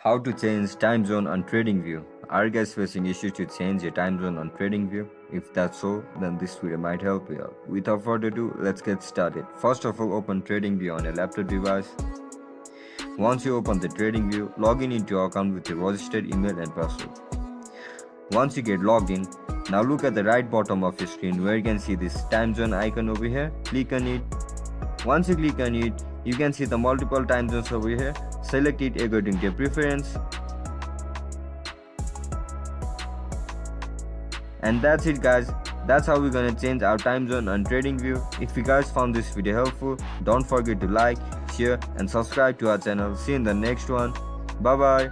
How to change time zone on TradingView. Are you guys facing issues to change your time zone on TradingView? If that's so, then this video might help you out. Without further ado, let's get started. First of all, open TradingView on your laptop device. Once you open the TradingView, log in into your account with your registered email and password. Once you get logged in, now look at the right bottom of your screen where you can see this time zone icon over here. Click on it. Once you click on it, you can see the multiple time zones over here. Select it according to your preference. And that's it, guys. That's how we're gonna change our time zone on TradingView. If you guys found this video helpful, don't forget to like, share and subscribe to our channel. See you in the next one. Bye bye.